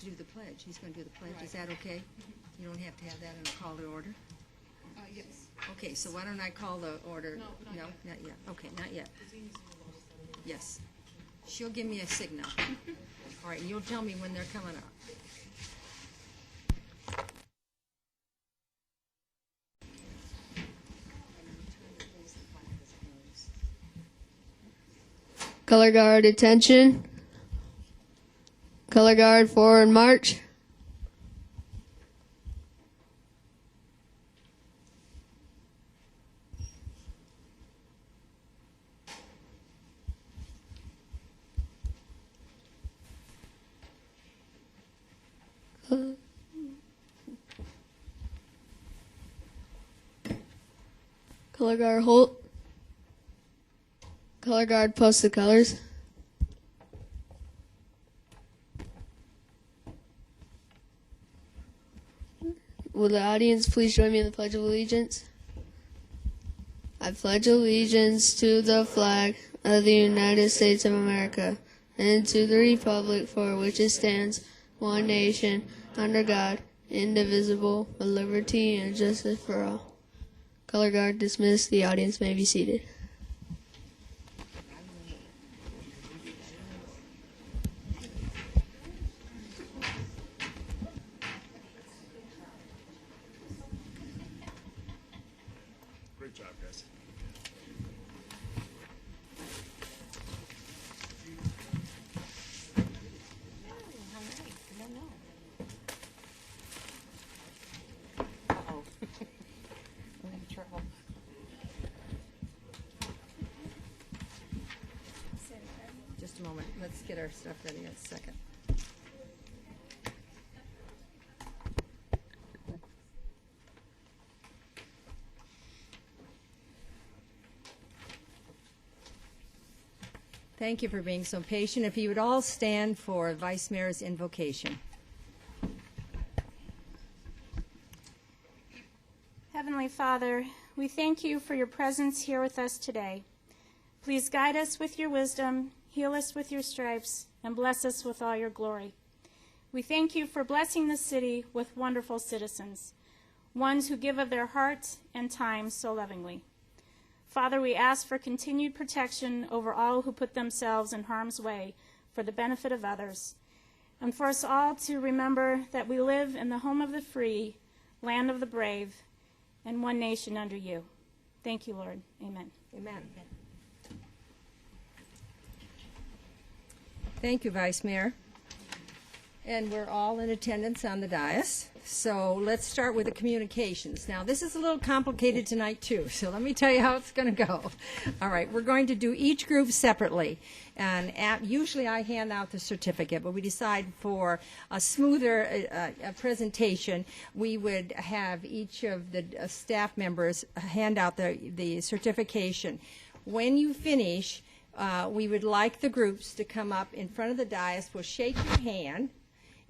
to do the pledge. He's going to do the pledge. Is that okay? You don't have to have that in a call to order? Yes. Okay, so why don't I call the order? No, not Not yet. Okay, not yet. Yes. She'll give me a signal. All right, and you'll tell me when they're coming up. Color guard attention. Color guard forward march. Color guard halt. Color guard post the colors. Will the audience please join me in the Pledge of Allegiance? I pledge allegiance to the flag of the United States of America and to the republic for which it stands, one nation, under God, indivisible, with liberty and justice for all. Color guard dismissed. The audience may be seated. Great job, guys. Just a moment. Let's get our stuff ready in a second. Thank you for being so patient. If you would all stand for Vice Mayor's invocation. Heavenly Father, we thank you for your presence here with us today. Please guide us with your wisdom, heal us with your stripes, and bless us with all your glory. We thank you for blessing the city with wonderful citizens, ones who give of their hearts and time so lovingly. Father, we ask for continued protection over all who put themselves in harm's way for the benefit of others, and for us all to remember that we live in the home of the free, land of the brave, and one nation under you. Thank you, Lord. Amen. Amen. Thank you, Vice Mayor. And we're all in attendance on the dais. So let's start with the communications. Now, this is a little complicated tonight, too, so let me tell you how it's going to go. All right, we're going to do each group separately. And usually I hand out the certificate, but we decide for a smoother presentation, we would have each of the staff members hand out the certification. When you finish, we would like the groups to come up in front of the dais. We'll shake your hand,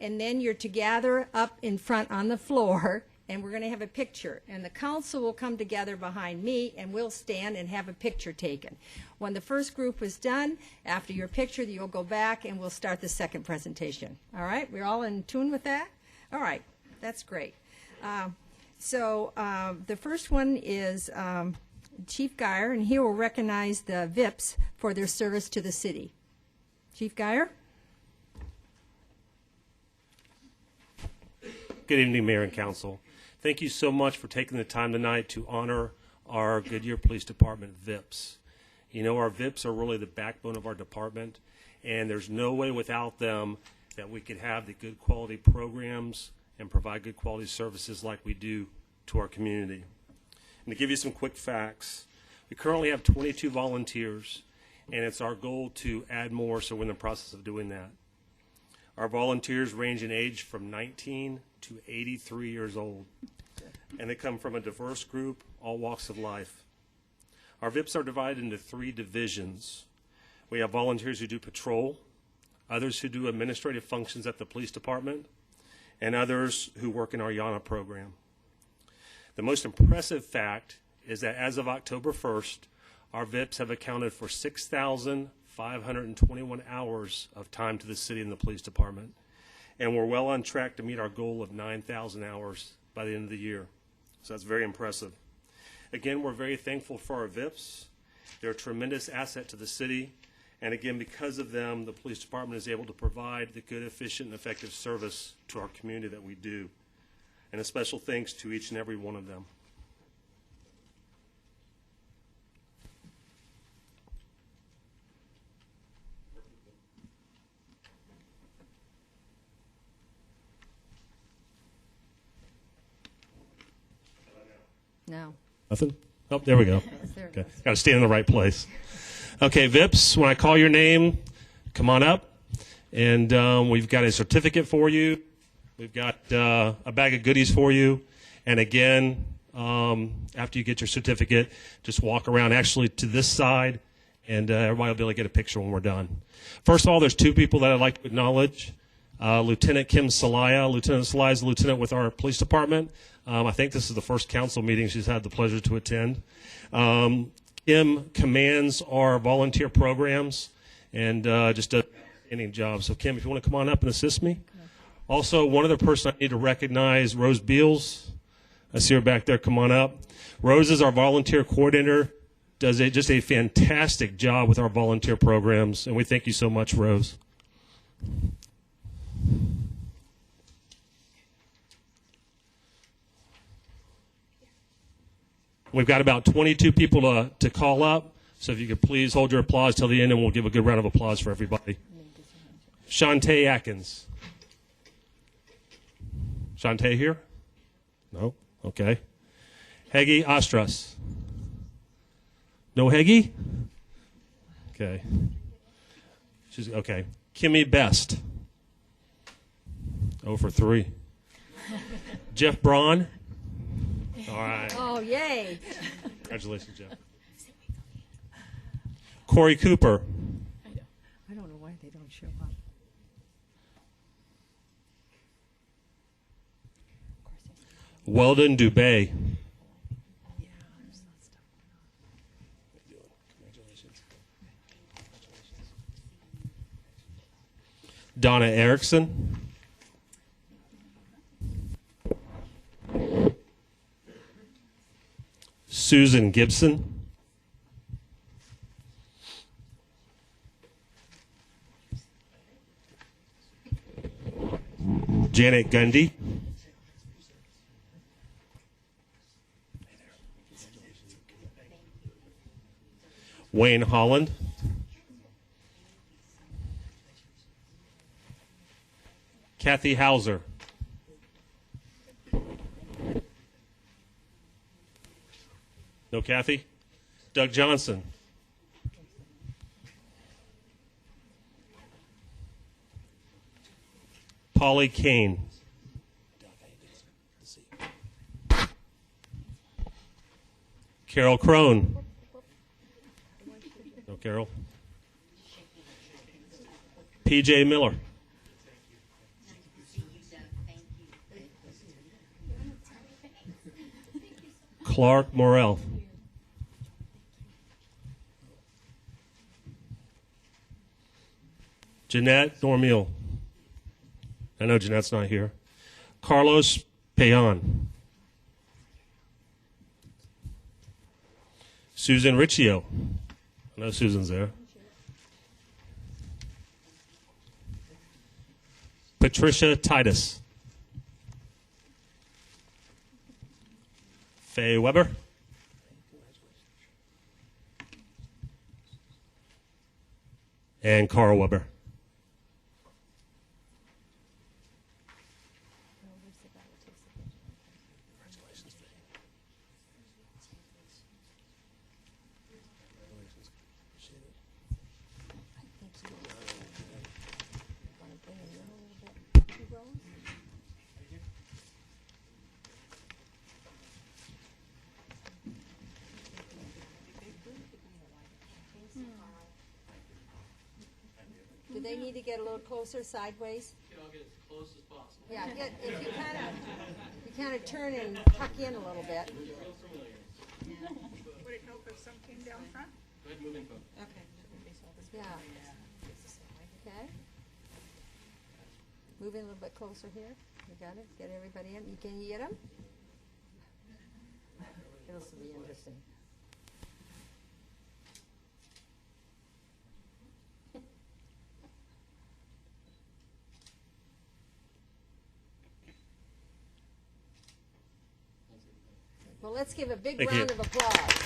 and then you're to gather up in front on the floor, and we're going to have a picture. And the council will come together behind me, and we'll stand and have a picture taken. When the first group is done, after your picture, you'll go back, and we'll start the second presentation. All right? We're all in tune with that? All right. That's great. The first one is Chief Geyer, and he will recognize the VIPs for their service to the city. Chief Geyer? Good evening, Mayor and Council. Thank you so much for taking the time tonight to honor our Goodyear Police Department VIPs. You know, our VIPs are really the backbone of our department, and there's no way without them that we could have the good quality programs and provide good quality services like we do to our community. And to give you some quick facts, we currently have 22 volunteers, and it's our goal to add more, so we're in the process of doing that. Our volunteers range in age from 19 to 83 years old, and they come from a diverse group, all walks of life. Our VIPs are divided into 3 divisions. We have volunteers who do patrol, others who do administrative functions at the police department, and others who work in our YANA program. The most impressive fact is that as of October 1st, our VIPs have accounted for 6,521 hours of time to the city and the police department. and we're well on track to meet our goal of 9,000 hours by the end of the year. So that's very impressive. Again, we're very thankful for our VIPs. They're a tremendous asset to the city. And again, because of them, the police department is able to provide the good, efficient, and effective service to our community that we do. And a special thanks to each and every one of them. No. Nothing? Oh, there we go. There it Okay. goes. Got to stand in the right place. Okay, VIPs, when I call your name, come on up. And we've got a certificate for you. We've got a bag of goodies for you. And again, after you get your certificate, just walk around actually to this side, and everybody will be able to get a picture when we're done. First of all, there's two people that I'd like to acknowledge. Lieutenant Kim Salaya. Lieutenant Salaya is a lieutenant with our police department. I think this is the first council meeting she's had the pleasure to attend. Kim commands our volunteer programs and just does an outstanding job. So, Kim, if you want to come on up and assist me. Also, one other person I need to recognize, Rose Beals. I see her back there. Come on up. Rose is our volunteer coordinator, does just a fantastic job with our volunteer programs, and we thank you so much, Rose. We've got about 22 people to call up, so if you could please hold your applause till the end, and we'll give a good round of applause for everybody. Shantae Atkins. Shantae here? No? Okay. Heggy Ostras. No Heggy? Okay. She's okay. Kimmy Best. 0 for 3. Jeff Braun. All right. Oh, yay. Congratulations, Jeff. Corey Cooper. I don't know why they don't show up. Weldon Dubé. Donna Erickson. Susan Gibson. Janet Gundy. Wayne Holland. Kathy Hauser. No Kathy? Doug Johnson. Polly Kane. Carol Crone. No Carol. PJ Miller. Clark Morrell. Jeanette Dormiel. I know Jeanette's not here. Carlos Payan. Susan Riccio. I know Susan's there. Patricia Titus. Faye Weber. And Carl Weber. Do they need to get a little closer sideways? I'll get as close as possible. Yeah, if you kind of turn and tuck in a little bit. Would it help if some came down front? Go ahead, moving phone. Yeah. Okay. Move in a little bit closer here. You got it? Get everybody in. Can you get them? This will be interesting. Well, let's give a big Thank you. round of applause.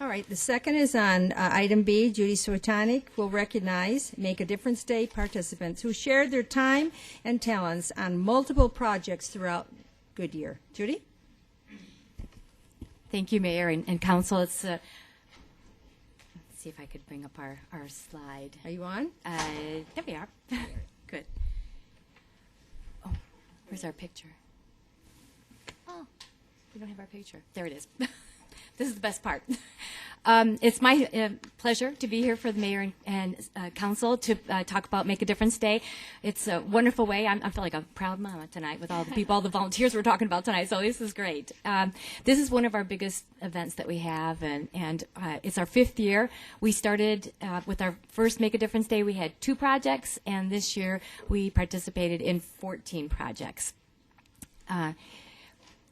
All right, the second is on item B. Judy Sortanik will recognize Make a Difference Day participants who shared their time and talents on multiple projects throughout Goodyear. Judy? Thank you, Mayor and Council. Let's see if I could bring up our slide. Are you on? There we are. Good. Oh, where's our picture? Oh, we don't have our picture. There it is. This is the best part. It's my pleasure to be here for the mayor and council to talk about Make a Difference Day. It's a wonderful way. I feel like a proud mama tonight with all the people, all the volunteers we're talking about tonight. So this is great. This is one of our biggest events that we have, and it's our 5th year. We started with our first Make a Difference Day. We had 2 projects, and this year we participated in 14 projects.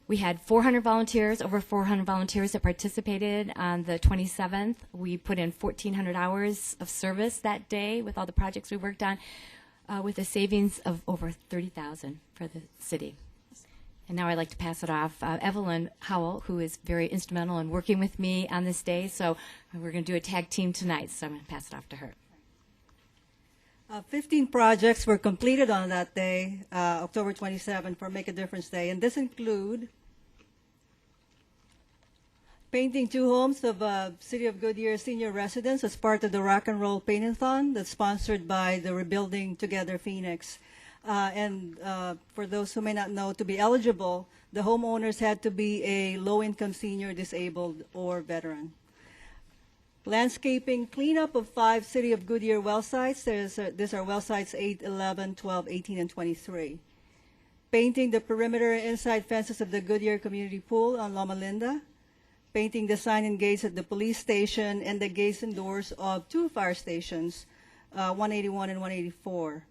We had 400 volunteers, over 400 volunteers that participated on the 27th. We put in 1,400 hours of service that day with all the projects we worked on, with a savings of over $30,000 for the city. And now I'd like to pass it off Evelyn Howell, who is very instrumental in working with me on this day. So we're going to do a tag team tonight, so I'm going to pass it off to her. 15 projects were completed on that day, October 27, for Make a Difference Day, and this include painting 2 homes of City of Goodyear senior residents as part of the Rock and Roll Paint-a-thon that's sponsored by the Rebuilding Together Phoenix. And for those who may not know, to be eligible, the homeowners had to be a low-income senior, disabled, or veteran. Landscaping cleanup of 5 City of Goodyear well sites. These are well sites 8, 11, 12, 18, and 23. Painting the perimeter and inside fences of the Goodyear Community Pool on Loma Linda. Painting the sign and gates at the police station and the gates and doors of 2 fire stations, 181 and 184.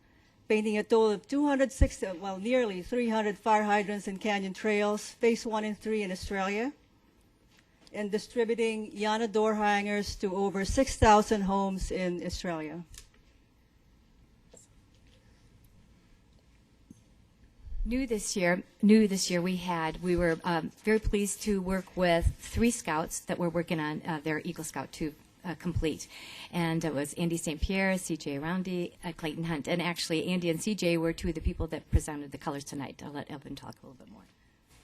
Painting a total of 260, well, nearly 300 fire hydrants and canyon trails, phase 1 and 3 in Australia. And distributing Yana door hangers to over 6,000 homes in Australia. New this year, we were very pleased to work with 3 scouts that were working on their Eagle Scout 2 complete. And it was Andy St. Pierre, CJ Roundy, Clayton Hunt. And actually, Andy and CJ were 2 of the people that presented the colors tonight. I'll let Evan talk a little bit more.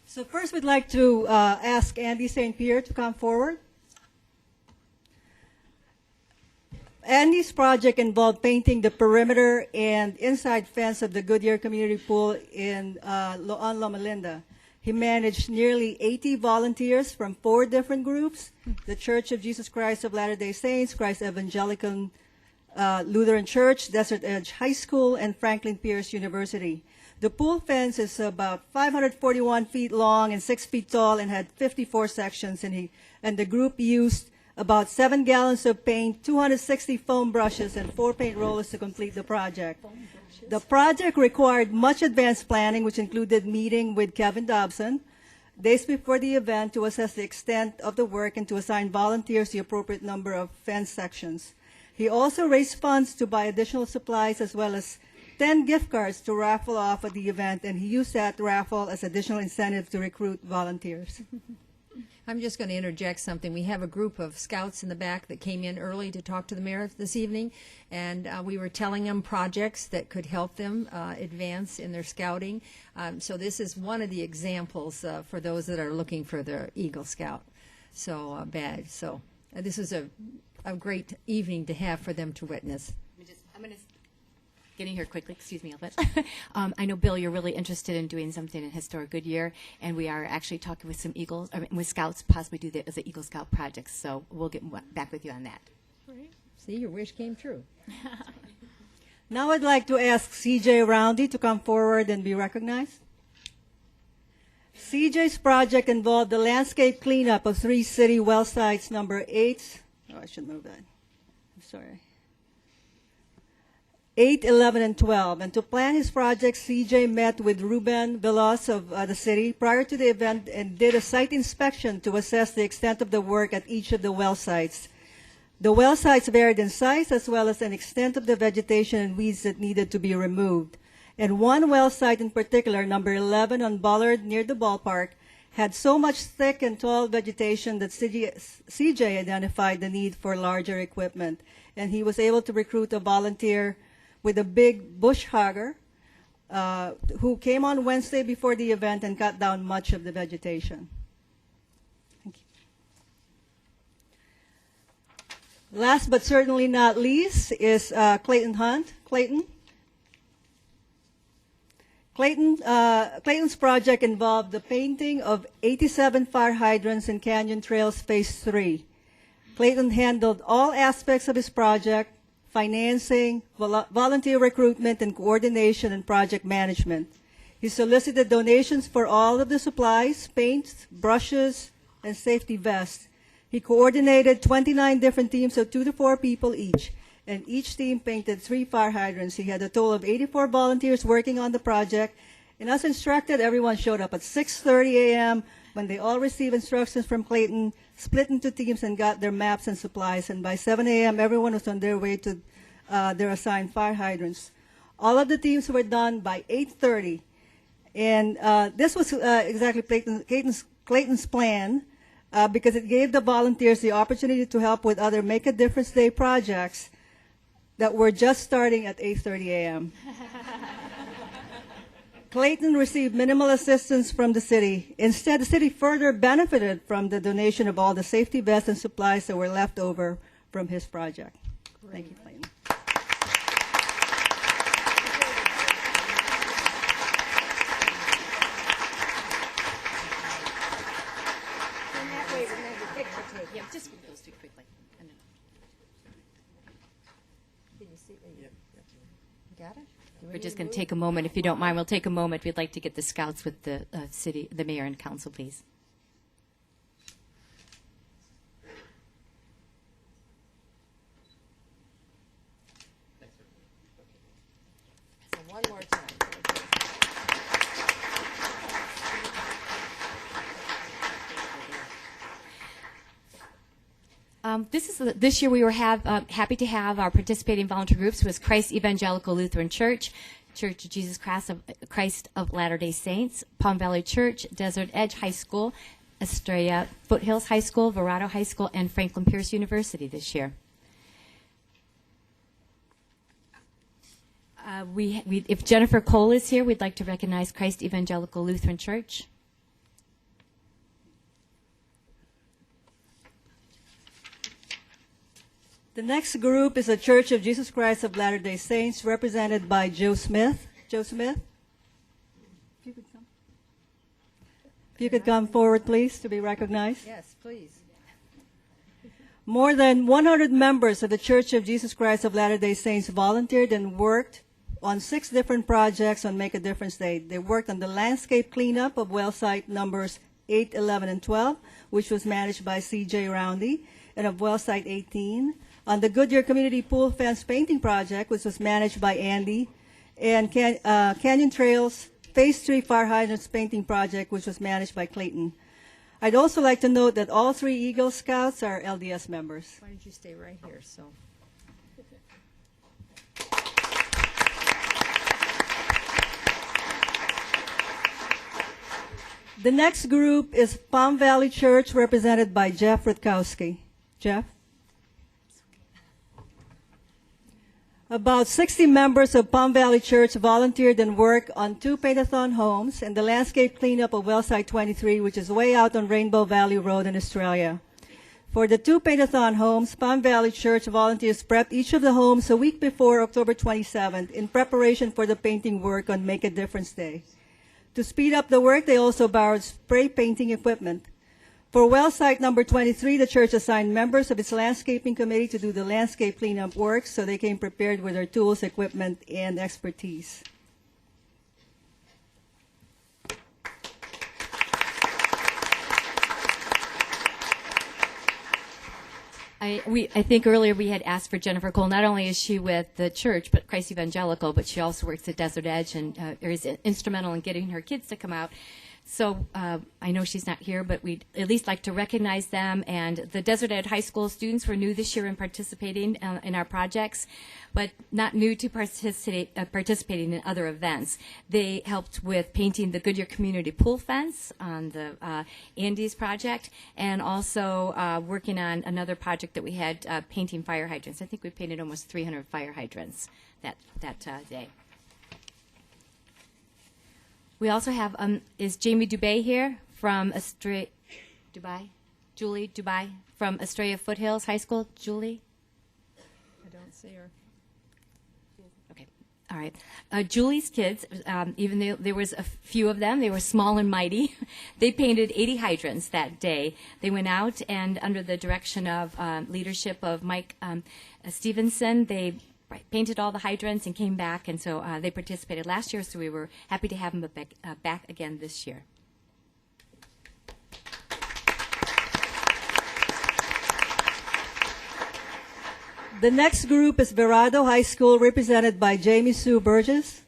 So first we'd like to ask Andy St. Pierre to come forward. Andy's project involved painting the perimeter and inside fence of the Goodyear Community Pool on Loma Linda. He managed nearly 80 volunteers from 4 different groups: the Church of Jesus Christ of Latter-day Saints, Christ Evangelical Lutheran Church, Desert Edge High School, and Franklin Pierce University. The pool fence is about 541 feet long and 6 feet tall and had 54 sections, and the group used about 7 gallons of paint, 260 foam brushes, and 4 paint rollers to complete the project. The project required much advanced planning, which included meeting with Kevin Dobson days before the event to assess the extent of the work and to assign volunteers the appropriate number of fence sections. He also raised funds to buy additional supplies as well as 10 gift cards to raffle off at the event, and he used that raffle as additional incentive to recruit volunteers. I'm just going to interject something. We have a group of scouts in the back that came in early to talk to the mayor this evening, and we were telling them projects that could help them advance in their scouting. So this is one of the examples for those that are looking for their Eagle Scout badge. So this is a great evening to have for them to witness. getting here quickly. Excuse me a little bit. I know, Bill, you're really interested in doing something in Historic Goodyear, and we are actually talking with some Eagles, with Scouts, possibly do that as an Eagle Scout project. So we'll get back with you on that. See, your wish came true. Now I'd like to ask CJ Roundy to come forward and be recognized. CJ's project involved the landscape cleanup of 3 city well sites number 8. Oh, I should move that. I'm sorry. 8, 11, and 12. And to plan his project, CJ met with Ruben Veloz of the city prior to the event and did a site inspection to assess the extent of the work at each of the well sites. The well sites varied in size as well as an extent of the vegetation and weeds that needed to be removed. And one well site in particular, number 11 on Ballard near the ballpark, had so much thick and tall vegetation that CJ identified the need for larger equipment. And he was able to recruit a volunteer with a big bush hogger who came on Wednesday before the event and cut down much of the vegetation. Thank you. Last but certainly not least is Clayton Hunt. Clayton's project involved the painting of 87 fire hydrants in Canyon Trails Phase 3. Clayton handled all aspects of his project: financing, volunteer recruitment, and coordination and project management. He solicited donations for all of the supplies, paints, brushes, and safety vests. He coordinated 29 different teams of 2 to 4 people each, and each team painted 3 fire hydrants. He had a total of 84 volunteers working on the project, and as instructed, everyone showed up at 6:30 a.m. when they all received instructions from Clayton, split into teams, and got their maps and supplies. And by 7 a.m., everyone was on their way to their assigned fire hydrants. All of the teams were done by 8:30, and this was exactly Clayton's plan because it gave the volunteers the opportunity to help with other Make a Difference Day projects that were just starting at 8:30 a.m. Clayton received minimal assistance from the city. Instead, the city further benefited from the donation of all the safety vests and supplies that were left over from his project. Great. Thank you, Clayton. And that way we're going to have a picture taken. Yeah, just move those two quickly. And then- Can you see? You got it? We're just going to take a moment, if you don't mind. We'll take a moment. We'd like to get the Scouts with the city, the mayor and council, please. So one more time. This year we were happy to have our participating volunteer groups was Christ Evangelical Lutheran Church, Church of Jesus Christ of Latter-day Saints, Palm Valley Church, Desert Edge High School, Estrella Foothills High School, Verrado High School, and Franklin Pierce University this year. If Jennifer Cole is here, we'd like to recognize Christ Evangelical Lutheran Church. The next group is the Church of Jesus Christ of Latter-day Saints, represented by Joe Smith. Joe Smith? If you could come forward, please, to be recognized. Yes, please. More than 100 members of the Church of Jesus Christ of Latter-day Saints volunteered and worked on 6 different projects on Make a Difference Day. They worked on the landscape cleanup of well site numbers 8, 11, and 12, which was managed by C.J. Roundy, and of well site 18, on the Goodyear Community Pool Fence Painting Project, which was managed by Andy, and Canyon Trails Phase 3 Fire Hydrants Painting Project, which was managed by Clayton. I'd also like to note that all 3 Eagle Scouts are LDS members. Why don't you stay right here? So. The next group is Palm Valley Church, represented by Jeff Rutkowski. Jeff? About 60 members of Palm Valley Church volunteered and worked on 2 paint-a-thon homes and the landscape cleanup of Wellside 23, which is way out on Rainbow Valley Road in Australia. For the two paint-a-thon homes, Palm Valley Church volunteers prepped each of the homes a week before October 27th in preparation for the painting work on Make a Difference Day. To speed up the work, they also borrowed spray painting equipment. For well site number 23, the church assigned members of its landscaping committee to do the landscape cleanup work so they came prepared with their tools, equipment, and expertise. I think earlier we had asked for Jennifer Cole. Not only is she with the church, but Christ Evangelical, but she also works at Desert Edge and is instrumental in getting her kids to come out. So I know she's not here, but we'd at least like to recognize them. And the Desert Edge High School students were new this year in participating in our projects, but not new to participating in other events. They helped with painting the Goodyear Community Pool fence on the Andes project, and also working on another project that we had, painting fire hydrants. I think we painted almost 300 fire hydrants that day. We also have, is Jamie Dubay here from Julie Dubay from Estrella Foothills High School. Julie? I don't see her. Okay, all right. Julie's kids, even though there was a few of them, they were small and mighty. They painted 80 hydrants that day. They went out and under the direction of leadership of Mike Stevenson, they painted all the hydrants and came back, and so they participated last year, so we were happy to have them back again this year. The next group is Verado High School, represented by Jamie Sue Burgess.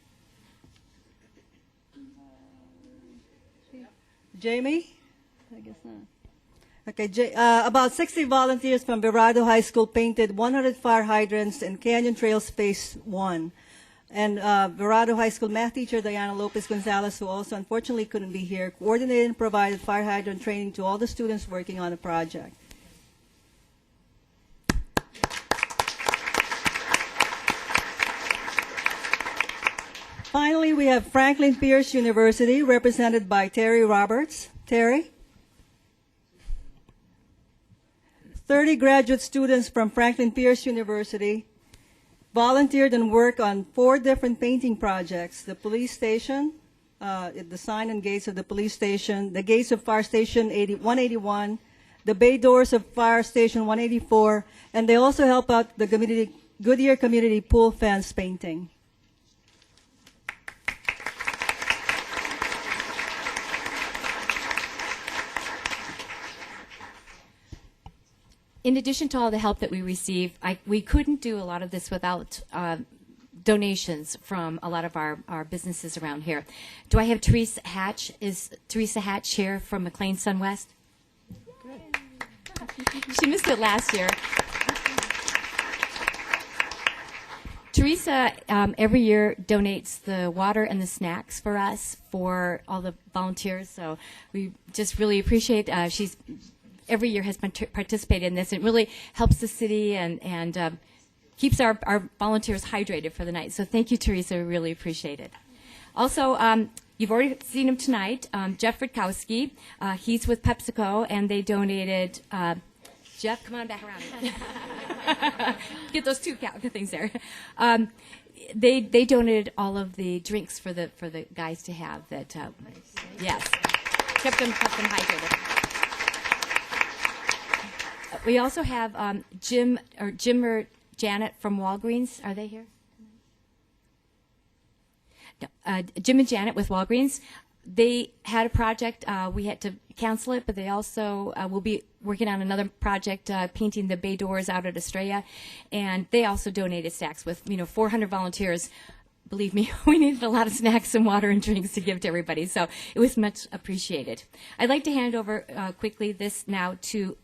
Jamie? I guess not. Okay, about 60 volunteers from Verado High School painted 100 fire hydrants in Canyon Trails Phase 1. And Verado High School math teacher Diana Lopez Gonzalez, who also unfortunately couldn't be here, coordinated and provided fire hydrant training to all the students working on the project. Finally, we have Franklin Pierce University, represented by Terry Roberts. Terry? 30 graduate students from Franklin Pierce University volunteered and worked on 4 different painting projects: the police station, the sign and gates of the police station, the gates of Fire Station 181, the bay doors of Fire Station 184, and they also help out the Goodyear Community Pool fence painting. In addition to all the help that we receive, we couldn't do a lot of this without donations from a lot of our businesses around here. Do I have Teresa Hatch? Is Teresa Hatch here from McLean SunWest? Good. She missed it last year. Teresa every year donates the water and the snacks for us, for all the volunteers, so we just really appreciate she's every year has participated in this. It really helps the city and keeps our volunteers hydrated for the night. So thank you, Teresa. We really appreciate it. Also, you've already seen him tonight, Jeff Rutkowski. He's with PepsiCo, and they donated. Jeff, come on back around. Get those 2 things there. They donated all of the drinks for the guys to have. That yes, kept them hydrated. We also have Jim or Janet from Walgreens. Are they here? No. Jim and Janet with Walgreens. They had a project. We had to cancel it, but they also will be working on another project, painting the bay doors out at Estrella, and they also donated snacks with 400 volunteers. Believe me, we needed a lot of snacks and water and drinks to give to everybody, so it was much appreciated. I'd like to hand over quickly this now to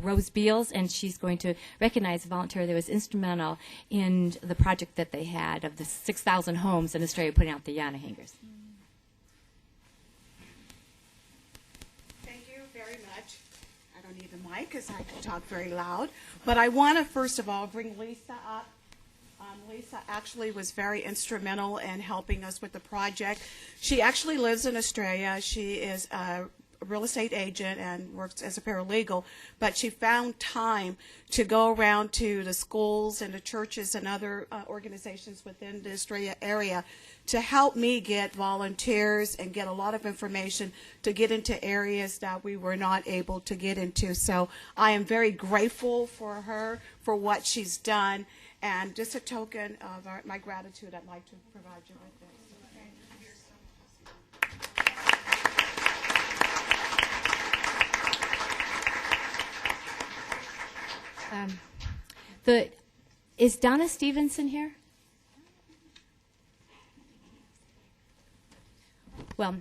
Rose Beals, and she's going to recognize a volunteer that was instrumental in the project that they had of the 6,000 homes in Australia putting out the Yana hangers. Thank you very much. I don't need the mic because I can talk very loud. But I want to, first of all, bring Lisa up. Lisa actually was very instrumental in helping us with the project. She actually lives in Australia. She is real estate agent and works as a paralegal, but she found time to go around to the schools and the churches and other organizations within the Estrella area to help me get volunteers and get a lot of information to get into areas that we were not able to get into. So I am very grateful for her for what she's done, and just a token of my gratitude, I'd like to provide you with this. Is Donna Stevenson here? Well,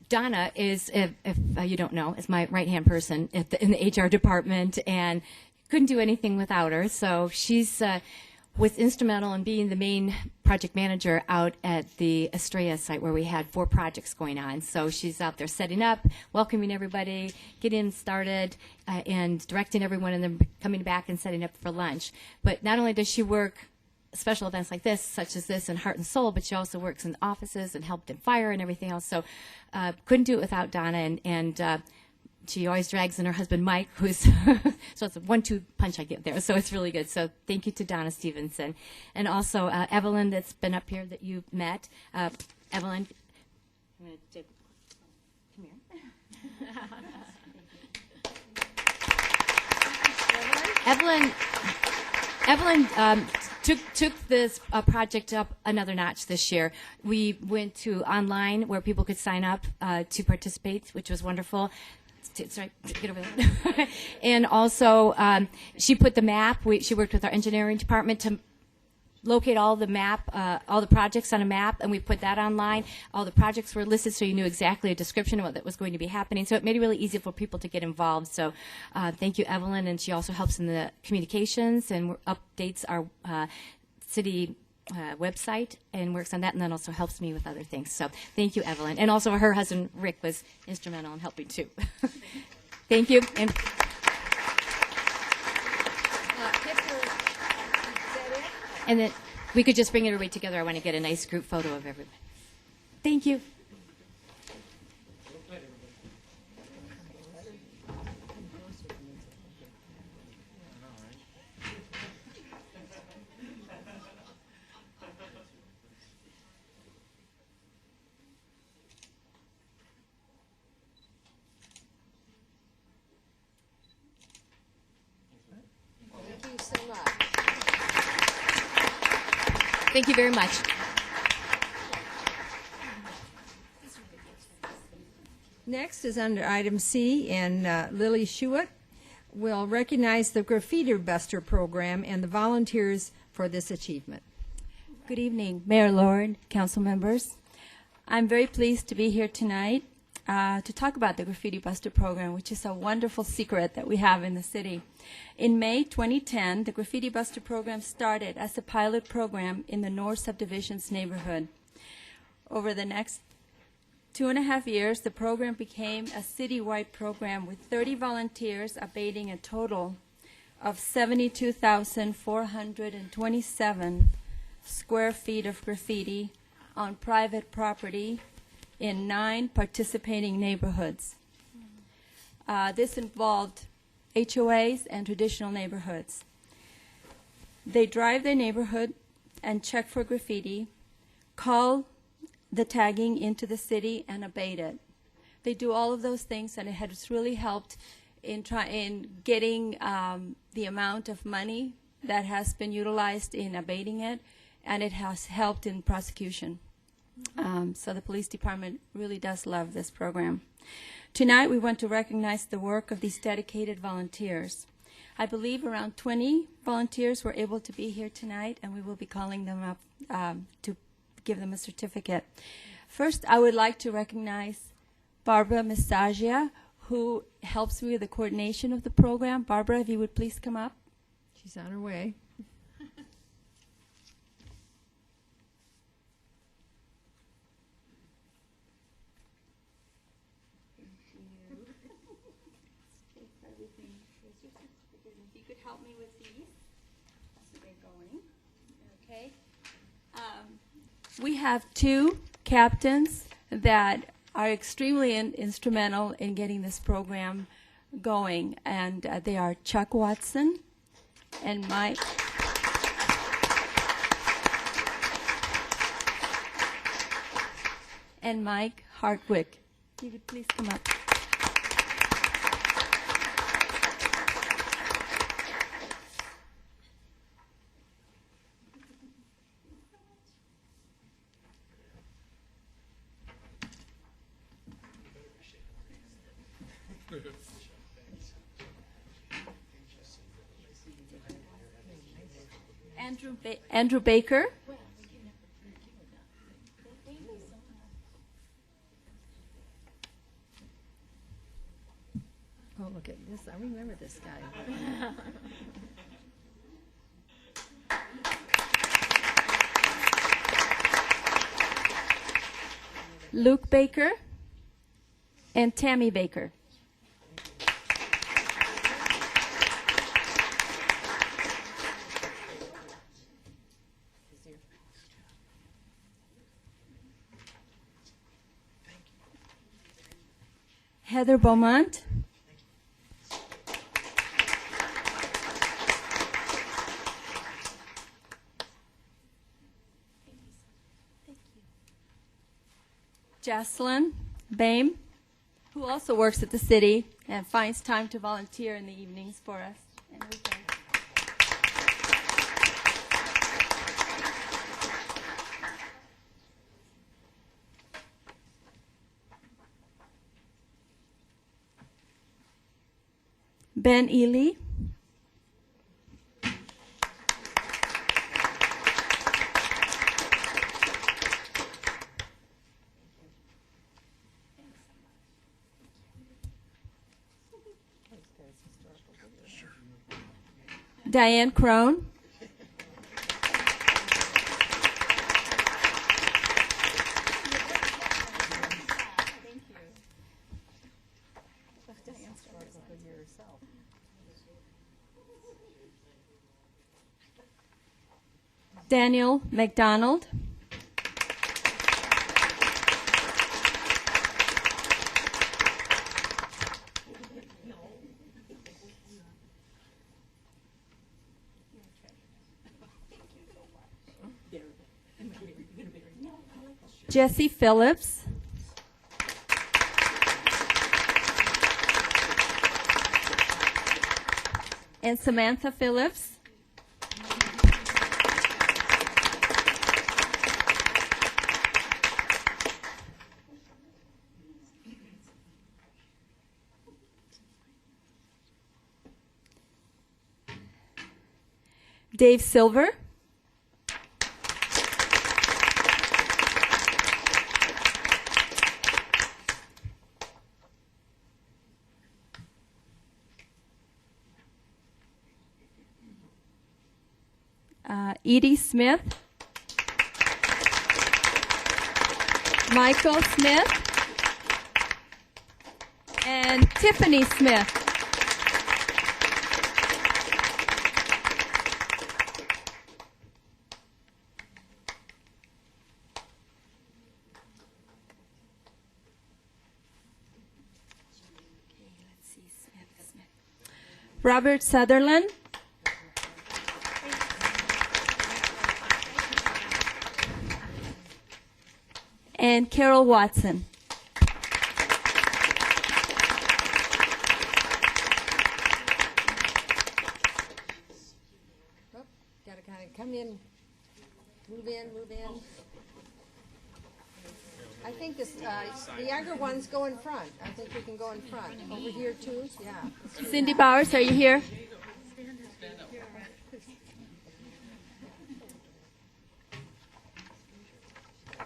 Donna is, if you don't know, is my right-hand person in the HR department, and couldn't do anything without her. So she's was instrumental in being the main project manager out at the Estrella site where we had 4 projects going on. So she's out there setting up, welcoming everybody, getting started, and directing everyone, and then coming back and setting up for lunch. But not only does she work special events like this, such as this, in Heart and Soul, but she also works in offices and helped in fire and everything else. So couldn't do it without Donna, and she always drags in her husband Mike, who's so it's a 1-2 punch I get there. So it's really good. So thank you to Donna Stevenson, and also Evelyn, that's been up here that you met. Evelyn, I'm going to come here. Evelyn took this project up another notch this year. We went to online where people could sign up to participate, which was wonderful. Sorry, get over there. And also, she put the map. She worked with our engineering department to locate all the projects on a map, and we put that online. All the projects were listed, so you knew exactly a description of what was going to be happening. So it made it really easy for people to get involved. So thank you, Evelyn, and she also helps in the communications and updates our city website and works on that, and then also helps me with other things. So thank you, Evelyn. And also her husband, Rick, was instrumental in helping too. Thank you. And then we could just bring everybody together. I want to get a nice group photo of everybody. Thank you. Thank you so much. Thank you very much. Next is under item C, and Lily Schuett will recognize the Graffiti Buster program and the volunteers for this achievement. Good evening, Mayor Lord, council members. I'm very pleased to be here tonight to talk about the Graffiti Buster program, which is a wonderful secret that we have in the city. In May 2010, the Graffiti Buster program started as a pilot program in the North Subdivisions neighborhood. Over the next 2.5 years, the program became a citywide program with 30 volunteers abating a total of 72,427 square feet of graffiti on private property in 9 participating neighborhoods. This involved HOAs and traditional neighborhoods. They drive their neighborhood and check for graffiti, call the tagging into the city, and abate it. They do all of those things, and it has really helped in getting the amount of money that has been utilized in abating it, and it has helped in prosecution. So the police department really does love this program. Tonight we want to recognize the work of these dedicated volunteers. I believe around 20 volunteers were able to be here tonight, and we will be calling them up to give them a certificate. First, I would like to recognize Barbara Misagia, who helps me with the coordination of the program. Barbara, if you would please come up. She's on her way. If you could help me with these, so they're going. Okay. We have 2 captains that are extremely instrumental in getting this program going, and they are Chuck Watson and Mike. And Mike Hartwick. If you could please come up. Andrew Baker. Oh, look at this. I remember this guy. Luke Baker and Tammy Baker. Heather Beaumont. Jocelyn Bame, who also works at the city and finds time to volunteer in the evenings for us and weekends. Ben Ely. Diane Crone. Daniel McDonald. Jesse Phillips. And Samantha Phillips. Dave Silver. Edie Smith. Michael Smith. And Tiffany Smith. Robert Sutherland. And Carol Watson. Oh, gotta kind of come in, move in, move in. I think this, the younger ones go in front. I think we can go in front. Over here too, yeah. Cindy Bowers, are you here?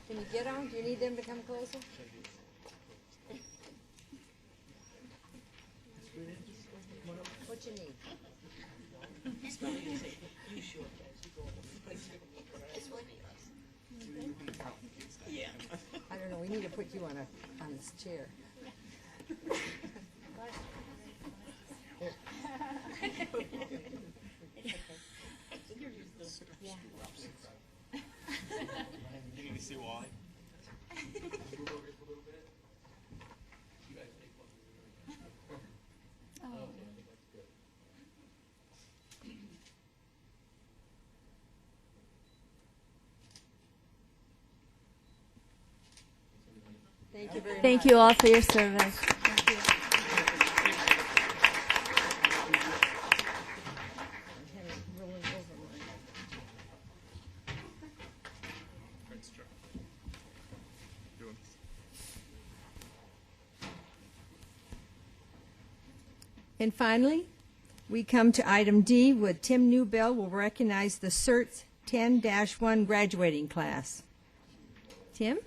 Can you get on? Do you need them to come closer? What you need? I don't know. We need to put you on this chair. You need to see why. Thank you all for your service. And finally, we come to item D, with Tim Newbell will recognize the CERT 10-1 graduating class. Tim?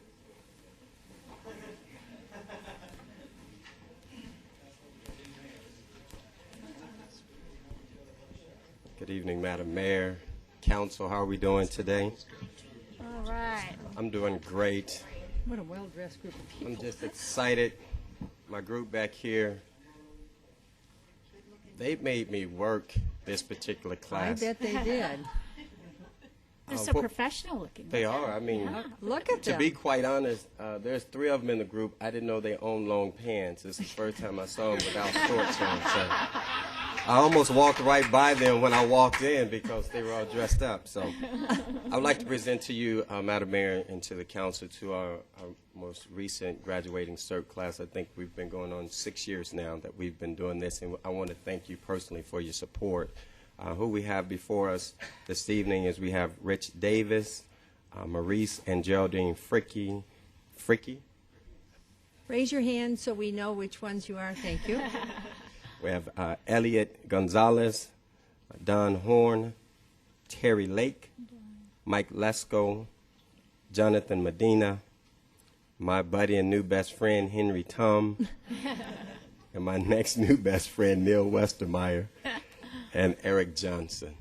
Good evening, Madam Mayor, Council. How are we doing today? All right. I'm doing great. What a well-dressed group of people. I'm just excited. My group back here, they made me work this particular I class. bet they did. They're so well, professional looking. They are. I mean, Look at to them. be quite honest, there's 3 of them in the group. I didn't know they owned long pants. This is the first time I saw them without shorts on. So I almost walked right by them when I walked in because they were all dressed up. So I would like to present to you, Madam Mayor, and to the council, to our most recent graduating CERT class. I think we've been going on 6 years now that we've been doing this, and I want to thank you personally for your support. Who we have before us this evening is we have Rich Davis, Maurice and Geraldine Fricky. Raise your hand so we know which ones you are. Thank you. We have Elliot Gonzalez, Don Horn, Terry Lake, Mike Lesko, Jonathan Medina, my buddy and new best friend, Henry Tum, and my next new best friend, Neil Westermeyer, and Eric Johnson.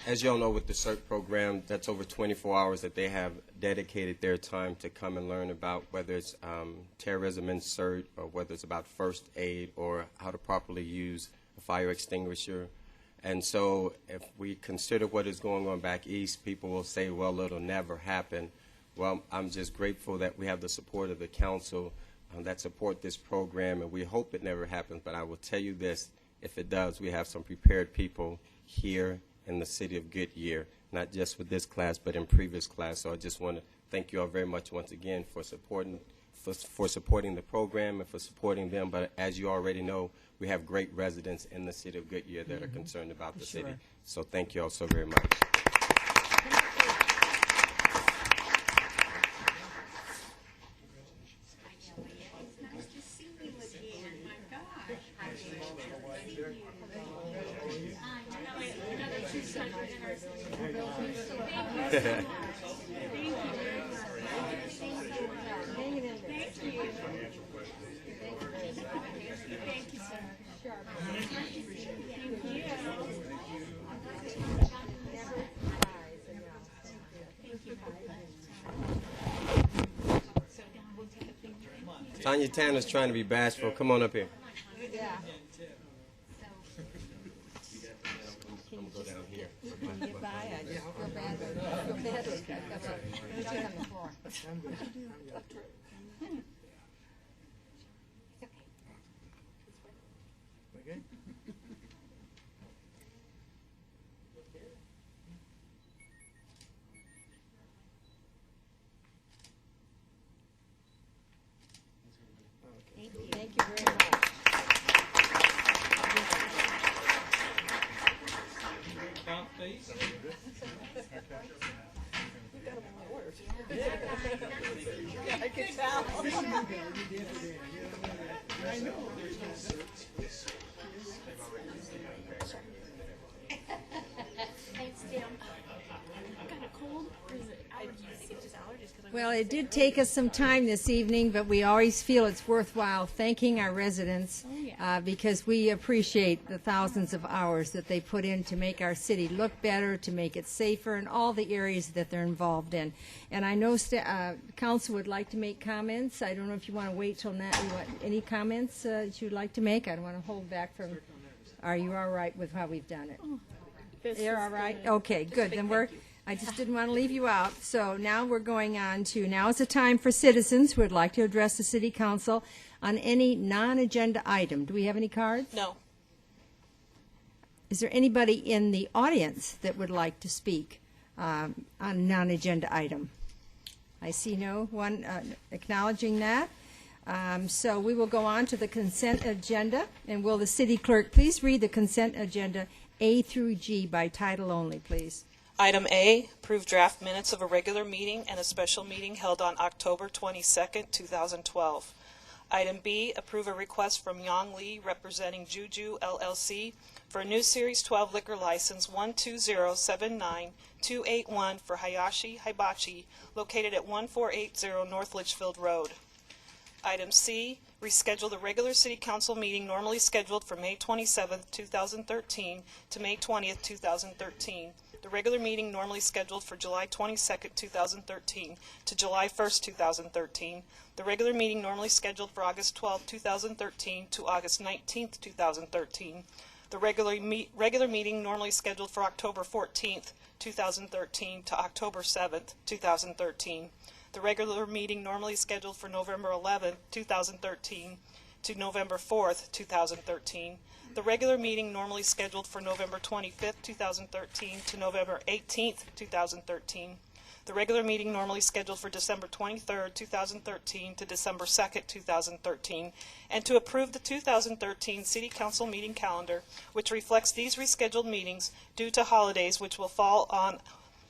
As you all know, with the CERT program, that's over 24 hours that they have dedicated their time to come and learn about, whether it's terrorism in CERT or whether it's about first aid or how to properly use a fire extinguisher. And so if we consider what is going on back east, people will say, well, it'll never happen. Well, I'm just grateful that we have the support of the council that support this program, and we hope it never happens. But I will tell you this, if it does, we have some prepared people here in the city of Goodyear, not just with this class, but in previous class. So I just want to thank you all very much once again for supporting the program and for supporting them. But as you already know, we have great residents in the city of Goodyear that are concerned about the city. So thank you all so very much. Tanya Tanner's trying to be bashful. Come on up here. Yeah. I'm gonna go down here. Can you get by? I just feel bad. I feel badly. I've got a junk on the floor. Thank you very much. I can tell. Thanks, Tim. Got a cold? Or is it allergies? I think it's just allergies. Well, it did take us some time this evening, but we always feel it's worthwhile thanking our residents because we appreciate the thousands of hours that they put in to make our city look better, to make it safer, and all the areas that they're involved in. And I know council would like to make comments. I don't know if you want to wait till now. Any comments that you'd like to make? I don't want to hold back from. Are you all right with how we've done it? You're all right? Okay, good. Then I just didn't want to leave you out. So now we're going on to, now is the time for citizens who would like to address the city council on any non-agenda item. Do we have any cards? No. Is there anybody in the audience that would like to speak on a non-agenda item? I see no one acknowledging that. So we will go on to the consent agenda, and will the city clerk please read the consent agenda A through G by title only, please? Item A, approve draft minutes of a regular meeting and a special meeting held on October 22nd, 2012. Item B, approve a request from Yang Lee representing Juju LLC for a new Series 12 liquor license 12079-281 for Hayashi Hibachi located at 1480 North Litchfield Road. Item C, reschedule the regular City Council meeting normally scheduled for May 27th, 2013 to May 20th, 2013. The regular meeting normally scheduled for July 22nd, 2013 to July 1st, 2013. The regular meeting normally scheduled for August 12th, 2013 to August 19th, 2013. The regular meeting normally scheduled for October 14th, 2013 to October 7th, 2013. The regular meeting normally scheduled for November 11th, 2013 to November 4th, 2013. The regular meeting normally scheduled for November 25th, 2013 to November 18th, 2013. The regular meeting normally scheduled for December 23rd, 2013 to December 2nd, 2013, and to approve the 2013 City Council meeting calendar, which reflects these rescheduled meetings due to holidays which will fall on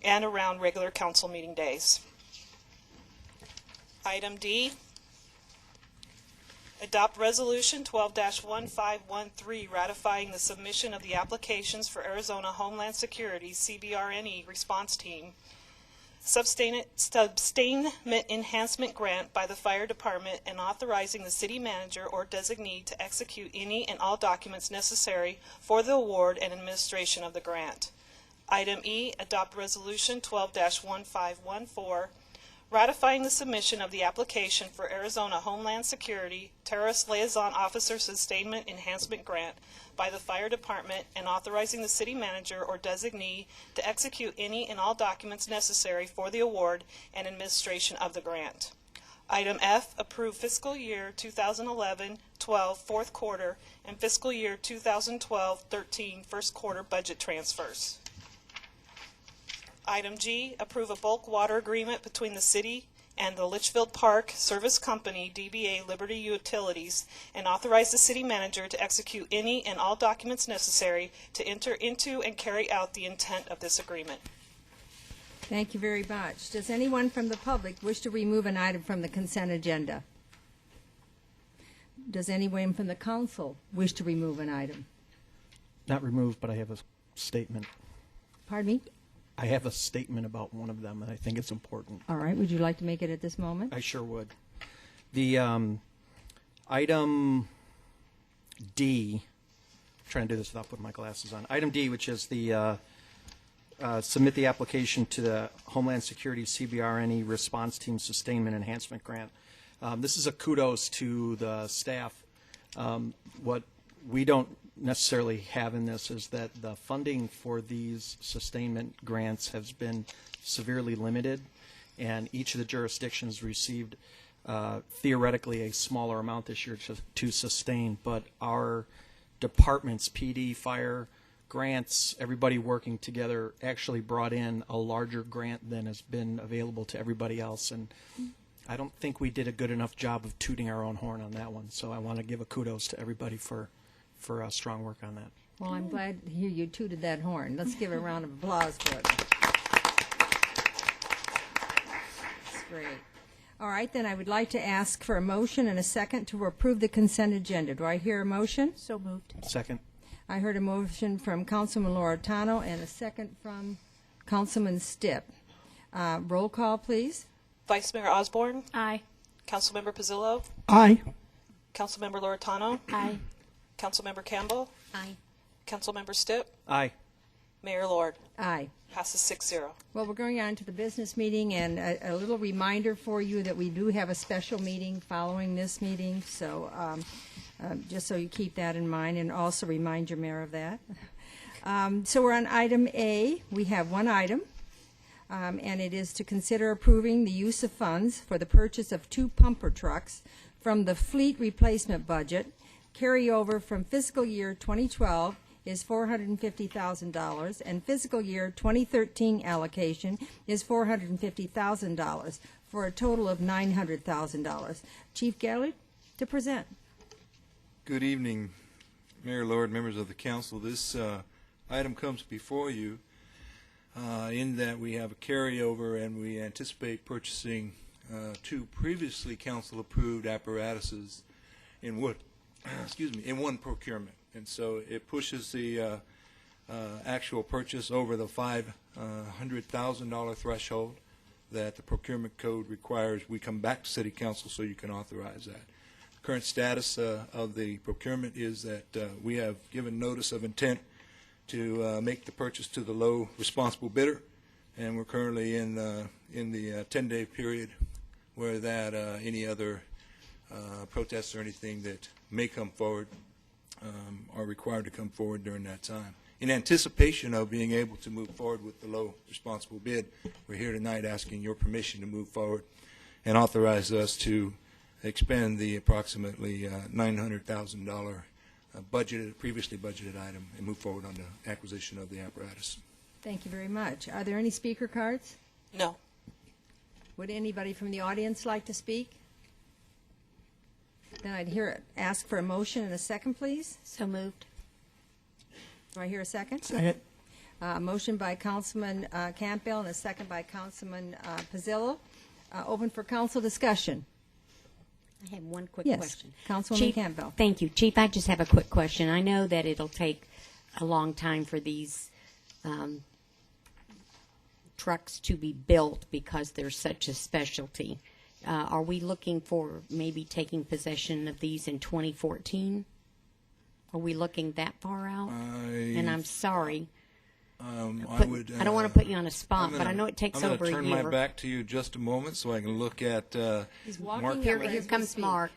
and around regular council meeting days. Item D, adopt Resolution 12-1513 ratifying the submission of the applications for Arizona Homeland Security CBRNE Response Team Sustainment Enhancement Grant by the Fire Department and authorizing the City Manager or designee to execute any and all documents necessary for the award and administration of the grant. Item E, adopt Resolution 12-1514 ratifying the submission of the application for Arizona Homeland Security Terrorist Liaison Officer Sustainment Enhancement Grant by the Fire Department and authorizing the City Manager or designee to execute any and all documents necessary for the award and administration of the grant. Item F, approve fiscal year 2011-12 fourth quarter and fiscal year 2012-13 first quarter budget transfers. Item G, approve a bulk water agreement between the city and the Litchfield Park Service Company, DBA Liberty Utilities, and authorize the city manager to execute any and all documents necessary to enter into and carry out the intent of this agreement. Thank you very much. Does anyone from the public wish to remove an item from the consent agenda? Does anyone from the council wish to remove an item? Not removed, but I have a statement. Pardon me? I have a statement about one of them, and I think it's important. All right. Would you like to make it at this moment? I sure would. The item D, I'm trying to do this without putting my glasses on. Item D, which is the submit the application to the Homeland Security CBRNE Response Team Sustainment Enhancement Grant. This is a kudos to the staff. What we don't necessarily have in this is that the funding for these sustainment grants has been severely limited, and each of the jurisdictions received theoretically a smaller amount this year to sustain, but our departments, PD, fire, grants, everybody working together actually brought in a larger grant than has been available to everybody else, and I don't think we did a good enough job of tooting our own horn on that one, so I want to give a kudos to everybody for strong work on that. Well, I'm glad to hear you tooted that horn. Let's give a round of applause for it. That's great. All right, then I would like to ask for a motion and a second to approve the consent agenda. Do I hear a motion? So moved. Second. I heard a motion from Councilman Loretano and a second from Councilman Stipp. Roll call, please. Vice Mayor Osborne, Aye. Councilmember Pizzillo, Aye. Councilmember Loretano, Aye. Councilmember Campbell, Aye. Councilmember Stipp, Aye. Mayor Lord. Aye. Passes 6-0. Well, we're going on to the business meeting, and a little reminder for you that we do have a special meeting following this meeting, so just so you keep that in mind, and also remind your mayor of that. So we're on item A. We have one item, and it is to consider approving the use of funds for the purchase of 2 pumper trucks from the fleet replacement budget, carryover from fiscal year 2012 is $450,000, and fiscal year 2013 allocation is $450,000, for a total of $900,000. Chief Gallard to present. Good evening, Mayor, Lord, members of the council. This item comes before you in that we have a carryover, and we anticipate purchasing two previously council-approved apparatuses in one procurement. And so it pushes the actual purchase over the $500,000 threshold that the procurement code requires. We come back to City Council so you can authorize that. The current status of the procurement is that we have given notice of intent to make the purchase to the low responsible bidder, and we're currently in the 10-day period where that any other protests or anything that may come forward are required to come forward during that time. In anticipation of being able to move forward with the low responsible bid, we're here tonight asking your permission to move forward and authorize us to expend the approximately $900,000 previously budgeted item and move forward on the acquisition of the apparatus. Thank you very much. Are there any speaker cards? No. Would anybody from the audience like to speak? Then I'd ask for a motion and a second, please. So moved. Do I hear a second? Second. Motion by Councilman Campbell and a second by Councilman Pizzillo. Open for council discussion. I have one quick Yes, question. Councilwoman Chief, Campbell. Thank you. Chief, I just have a quick question. I know that it'll take a long time for these trucks to be built because they're such a specialty. Are we looking for maybe taking possession of these in 2014? Are we looking that far out? And I'm sorry. I don't want to put you on a spot, but I know it takes over a year. I'm going to turn my back to you just a moment so I can look at He's walking Mark. Here comes Mark.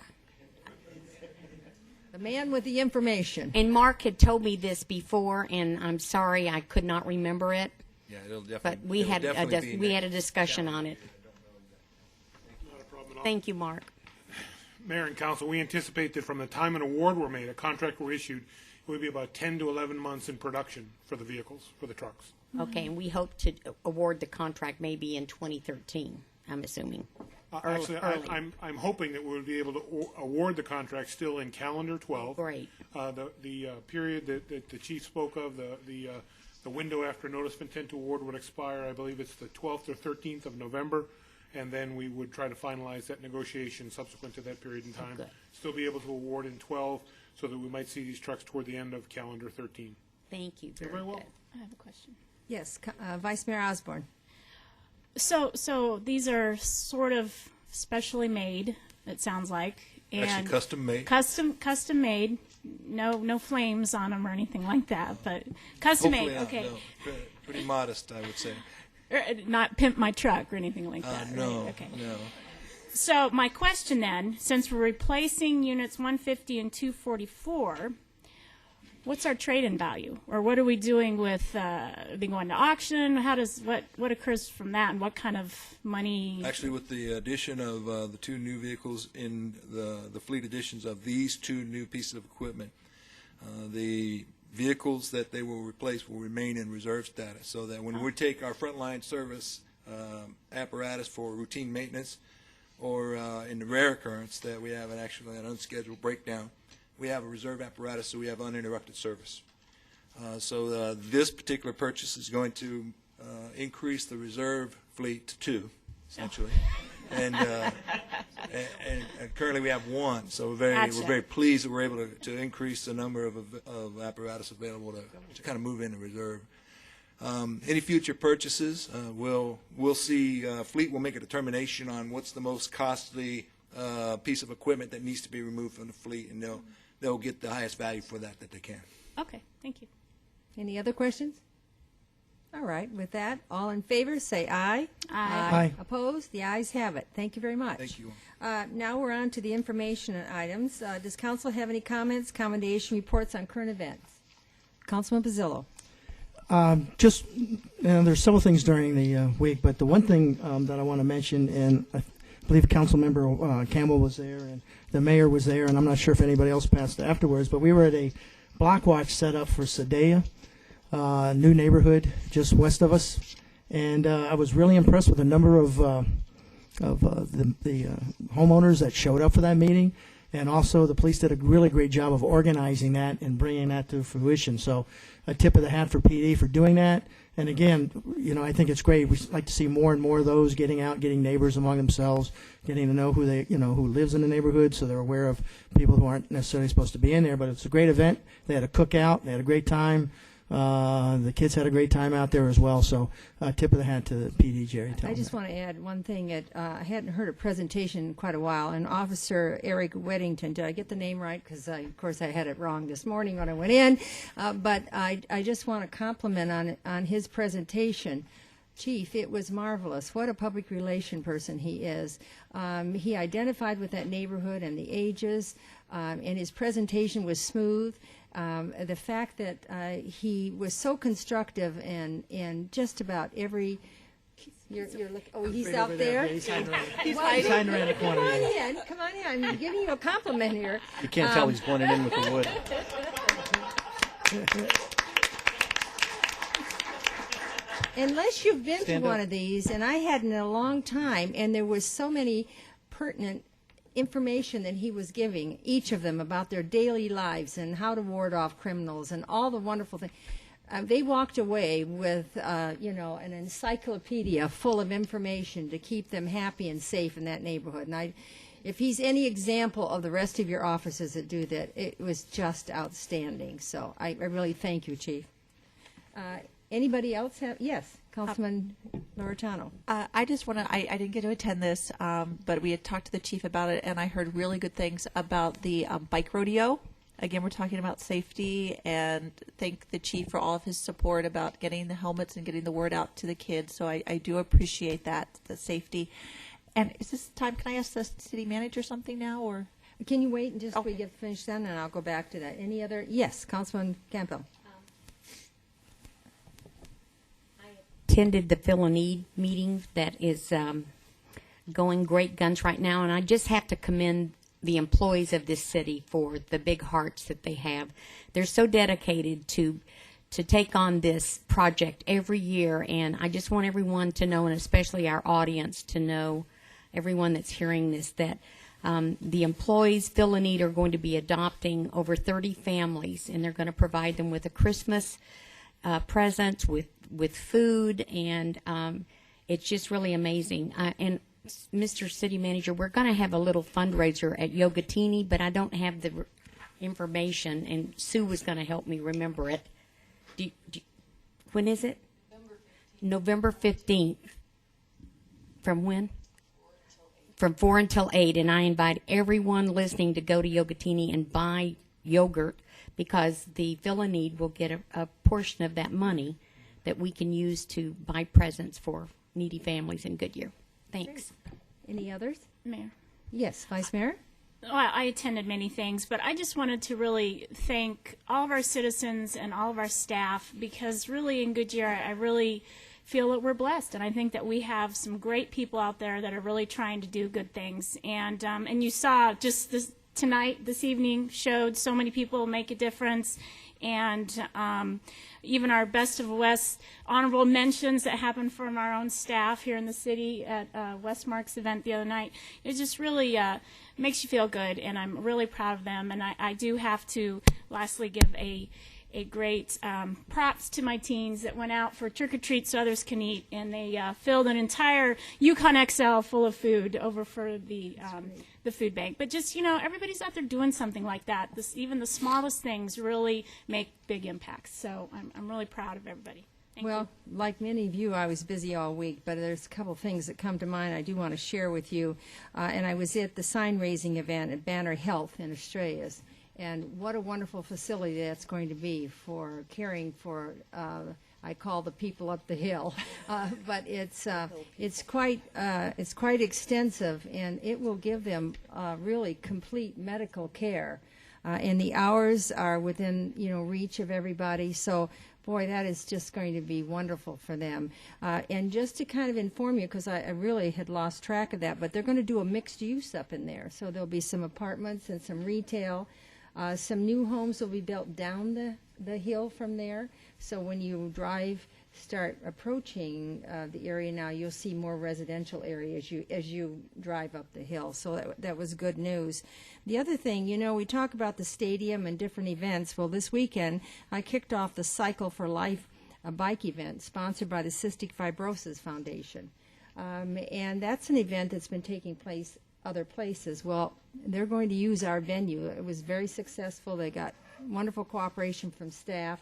The man with the information. And Mark had told me this before, and I'm sorry I could not remember it. Yeah, it'll definitely. But we had a discussion on it. Not a problem at all. Thank you, Mark. Mayor and council, we anticipate that from the time an award were made, a contract were issued, it would be about 10 to 11 months in production for the vehicles, for the trucks. Okay, and we hope to award the contract maybe in 2013, I'm assuming. Actually, early. I'm hoping that we'll be able to award the contract still in calendar 12. Great. The period that the chief spoke of, the window after notice of intent to award would expire, I believe it's the 12th or 13th of November, and then we would try to finalize that negotiation subsequent to that period in time. Good. Still be able to award in 12, so that we might see these trucks toward the end of calendar 13. Thank you. Very well. Good. I have a question. Yes, Vice Mayor Osborne. So these are sort of specially made, it sounds like. And Actually custom made. Custom made. No flames on them or anything like that, but custom Hopefully made. not, Okay. no. Pretty modest, I would say. Not pimp my truck or anything like that. No, right? Okay. no. So my question then, since we're replacing units 150 and 244, what's our trade-in value, or what are we doing with? Are they going to auction? What occurs from that, and what kind of money? Actually, with the addition of the two new vehicles in the fleet additions of these two new pieces of equipment, the vehicles that they will replace will remain in reserve status, so that when we take our frontline service apparatus for routine maintenance, or in the rare occurrence that we have an unscheduled breakdown, we have a reserve apparatus, so we have uninterrupted service. So this particular purchase is going to increase the reserve fleet to two, essentially. And currently we have one, so we're very pleased that we're able to increase the number of apparatus available to kind of move into reserve. Any future purchases, we'll see. Fleet will make a determination on what's the most costly piece of equipment that needs to be removed from the fleet, and they'll get the highest value for that they can. Okay, thank you. Any other questions? All right. With that, all in favor, say aye. Aye. Opposed? The ayes have it. Thank you very much. Thank you. Now we're on to the information items. Does council have any comments, commendation, reports on current events? Councilman Pizzillo. There's several things during the week, but the one thing that I want to mention, and I believe Councilmember Campbell was there, and the mayor was there, and I'm not sure if anybody else passed afterwards, but we were at a block watch set up for Sadea, new neighborhood just west of us, and I was really impressed with the number of the homeowners that showed up for that meeting, and also the police did a really great job of organizing that and bringing that to fruition. So, a tip of the hat for PD for doing that. And again, I think it's great. We like to see more and more of those getting out, getting neighbors among themselves, getting to know who who lives in the neighborhood, so they're aware of people who aren't necessarily supposed to be in there. But it's a great event. They had a cookout. They had a great time. The kids had a great time out there as well. So, tip of the hat to the PD, Jerry. I just want to add one thing. I hadn't heard a presentation in quite a while. And Officer Eric Weddington, did I get the name right? Because, of course, I had it wrong this morning when I went in. But I just want to compliment on his presentation. Chief, it was marvelous. What a public relation person he is. He identified with that neighborhood and the ages, and his presentation was smooth. The fact that he was so constructive in just about every. You're he's Right out over there. Yeah, he's hiding around, He's hiding around the corner. Come on in. I'm giving you a compliment here. You can't tell he's blending in with the wood. Unless you've been Stand to one up. of these, and I hadn't in a long time, and there was so many pertinent information that he was giving, each of them about their daily lives and how to ward off criminals and all the wonderful things. They walked away with, an encyclopedia full of information to keep them happy and safe in that neighborhood. And if he's any example of the rest of your officers that do that, it was just outstanding. So I really thank you, Chief. Anybody else have? Yes, Councilman Loretano. I just want to, I didn't get to attend this, but we had talked to the chief about it, and I heard really good things about the bike rodeo. Again, we're talking about safety, and thank the chief for all of his support about getting the helmets and getting the word out to the kids. So I do appreciate that, the safety. And is this time, can I ask the city manager something now, or? Can you wait and just we get finished then, and I'll go back to that. Any other? Yes, Councilman Campbell. Attended the Fill a Need meeting that is going great guns right now, and I just have to commend the employees of this city for the big hearts that they have. They're so dedicated to take on this project every year, and I just want everyone to know, and especially our audience to know, everyone that's hearing this, that the employees Fill a Need are going to be adopting over 30 families, and they're going to provide them with a Christmas presents, with food, and it's just really amazing. And Mr. City Manager, we're going to have a little fundraiser at Yogatini, but I don't have the information, and Sue was going to help me remember it. When is it? November 15th. From when? From 4 until 8, and I invite everyone listening to go to Yogatini and buy yogurt, because the Fill a Need will get a portion of that money that we can use to buy presents for needy families in Goodyear. Thanks. Any others? Mayor. Yes, Vice Mayor. Well, I attended many things, but I just wanted to really thank all of our citizens and all of our staff, because really in Goodyear, I really feel that we're blessed, and I think that we have some great people out there that are really trying to do good things. And you saw just this evening showed so many people make a difference, and even our Best of West honorable mentions that happened from our own staff here in the city at Westmark's event the other night. It just really makes you feel good, and I'm really proud of them. And I do have to lastly give a great props to my teens that went out for trick-or-treat so others can eat, and they filled an entire Yukon XL full of food over for the food bank. But just, everybody's out there doing something like that. Even the smallest things really make big impacts. So I'm really proud of everybody. Thank you. Like many of you, I was busy all week, but there's a couple things that come to mind I do want to share with you. And I was at the sign-raising event at Banner Health in Australia's. And what a wonderful facility that's going to be for caring for, I call the people up the hill, but it's quite extensive, and it will give them really complete medical care, and the hours are within reach of everybody. So, boy, that is just going to be wonderful for them. And just to kind of inform you, because I really had lost track of that, but they're going to do a mixed use up in there. So there'll be some apartments and some retail. Some new homes will be built down the hill from there. So when you start approaching the area now, you'll see more residential area as you drive up the hill. So that was good news. The other thing, we talk about the stadium and different events. Well, this weekend I kicked off the Cycle for Life bike event sponsored by the Cystic Fibrosis Foundation. And that's an event that's been taking place other places. Well, they're going to use our venue. It was very successful. They got wonderful cooperation from staff,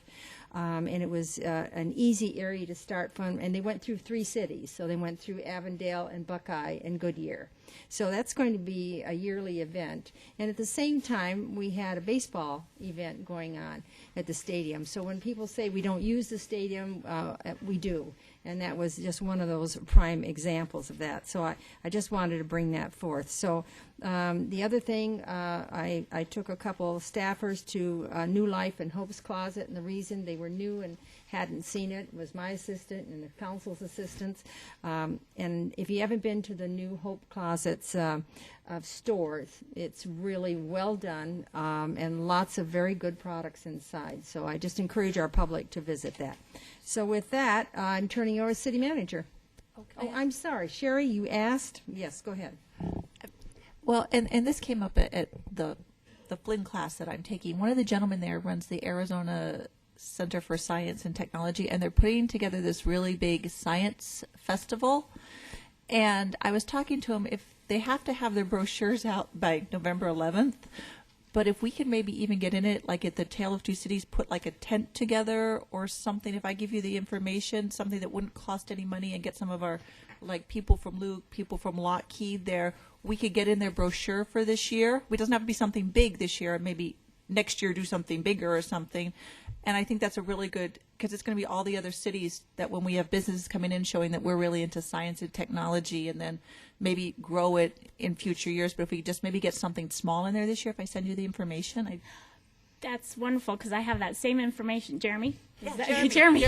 and it was an easy area to start from. And they went through 3 cities. So they went through Avondale and Buckeye and Goodyear. So that's going to be a yearly event. And at the same time, we had a baseball event going on at the stadium. So when people say we don't use the stadium, we do. And that was just one of those prime examples of that. So I just wanted to bring that forth. So the other thing, I took a couple of staffers to New Life and Hope's Closet, and the reason they were new and hadn't seen it was my assistant and the council's assistants. And if you haven't been to the new Hope Closets stores, it's really well done and lots of very good products inside. So I just encourage our public to visit that. So with that, I'm turning over to City Manager. Okay. Oh, I'm sorry. Sherry, you asked? Yes, go ahead. Well, and this came up at the Flynn class that I'm taking. One of the gentlemen there runs the Arizona Center for Science and Technology, and they're putting together this really big science festival. And I was talking to him, if they have to have their brochures out by November 11th, but if we could maybe even get in it, like at the Tale of Two Cities, put like a tent together or something, if I give you the information, something that wouldn't cost any money, and get some of our, like, people from Luke, people from Lockheed there, we could get in their brochure for this year. It doesn't have to be something big this year, maybe next year do something bigger or something. And I think that's a really good, because it's going to be all the other cities that when we have businesses coming in showing that we're really into science and technology, and then maybe grow it in future years. But if we just maybe get something small in there this year, if I send you the information, That's wonderful, because I have that same information. Jeremy? Yeah, Jeremy.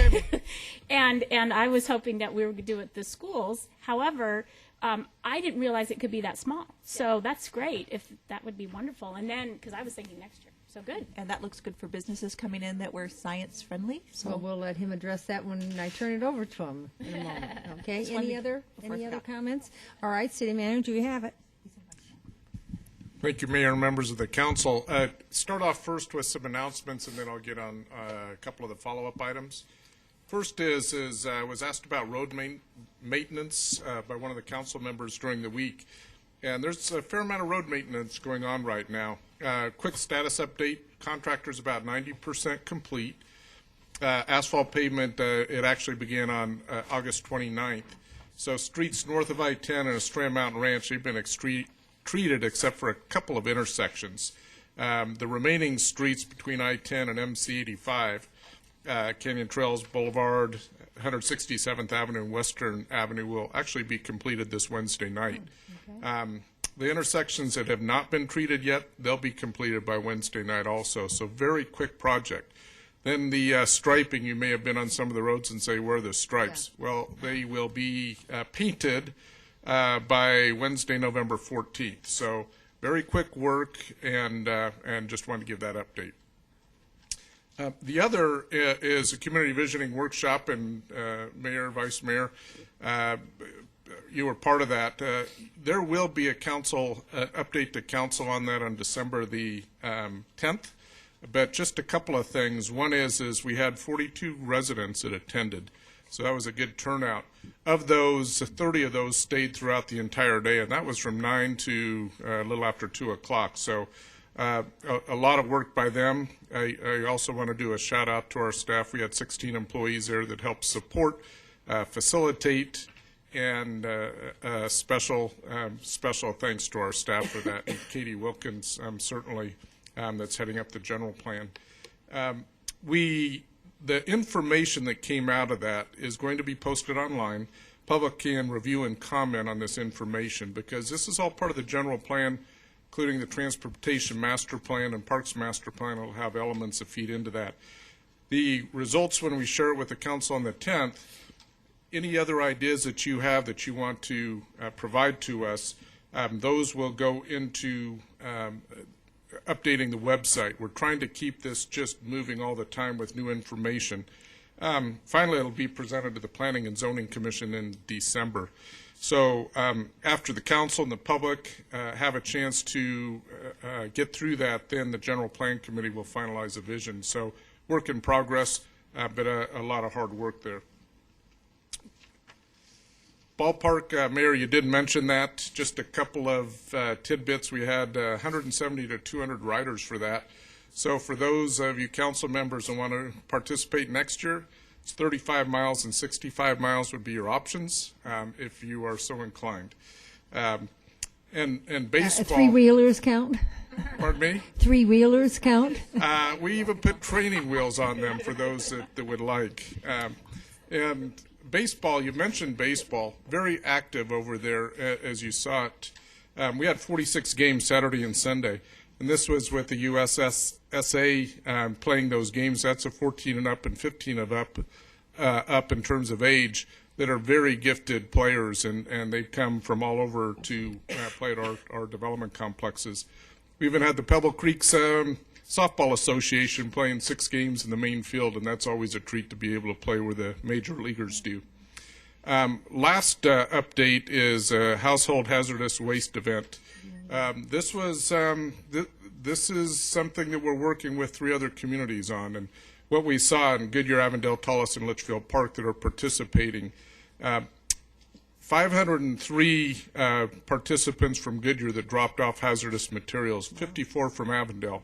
And I was hoping that we would do it at the schools. However, I didn't realize it could be that small. So that's great. If that would be wonderful. And then, because I was thinking next year. So good. And that looks good for businesses coming in that were science friendly. So Well, we'll let him address that when I turn it over to him in a moment. Okay. Any other comments? All right, City Manager, you have it. Thank you, Mayor and members of the council. Start off first with some announcements, and then I'll get on a couple of the follow-up items. First is I was asked about road maintenance by one of the council members during the week, and there's a fair amount of road maintenance going on right now. Quick status update: contractor's about 90% complete. Asphalt pavement, it actually began on August 29th. So streets north of I-10 and Estrella Mountain Ranch, they've been treated except for a couple of intersections. The remaining streets between I-10 and MC-85, Canyon Trails Boulevard, 167th Avenue and Western Avenue, will actually be completed this Wednesday night. Okay. The intersections that have not been treated yet, they'll be completed by Wednesday night also. So very quick project. Then the striping, you may have been on some of the roads and say, where are the stripes? Yeah. Well, they will be painted by Wednesday, November 14th. So very quick work, and just wanted to give that update. The other is a community visioning workshop, and Mayor, Vice Mayor, you were part of that. There will be a council update to council on that on December the 10th. But just a couple of things. One is we had 42 residents that attended, so that was a good turnout. Of those, 30 of those stayed throughout the entire day, and that was from 9 to a little after 2 o'clock. So a lot of work by them. I also want to do a shout out to our staff. We had 16 employees there that helped support, facilitate, and special thanks to our staff for that. And Katie Wilkins, certainly, that's heading up the general plan. The information that came out of that is going to be posted online. Public can review and comment on this information, because this is all part of the general plan, including the Transportation Master Plan and Parks Master Plan. It'll have elements that feed into that. The results, when we share it with the council on the 10th, any other ideas that you have that you want to provide to us, those will go into updating the website. We're trying to keep this just moving all the time with new information. Finally, it'll be presented to the Planning and Zoning Commission in December. So after the council and the public have a chance to get through that, then the General Plan Committee will finalize a vision. So work in progress, but a lot of hard work there. Ballpark, Mayor, you did mention that. Just a couple of tidbits. We had 170 to 200 riders for that. So for those of you council members who want to participate next year, it's 35 miles and 65 miles would be your options if you are so inclined. And baseball. Three-wheelers count? Pardon me? Three-wheelers count? We even put training wheels on them for those that would like. And baseball, you mentioned baseball, very active over there as you saw it. We had 46 games Saturday and Sunday, and this was with the USSSA playing those games. That's a 14 and up and 15 and up in terms of age that are very gifted players, and they come from all over to play at our development complexes. We even had the Pebble Creek's Softball Association playing 6 games in the main field, and that's always a treat to be able to play where the major leaguers do. Last update is a household hazardous waste event. This is something that we're working with 3 other communities on, and what we saw in Goodyear, Avondale, Tullis, and Litchfield Park that are participating. 503 participants from Goodyear that dropped off hazardous materials, 54 from Avondale,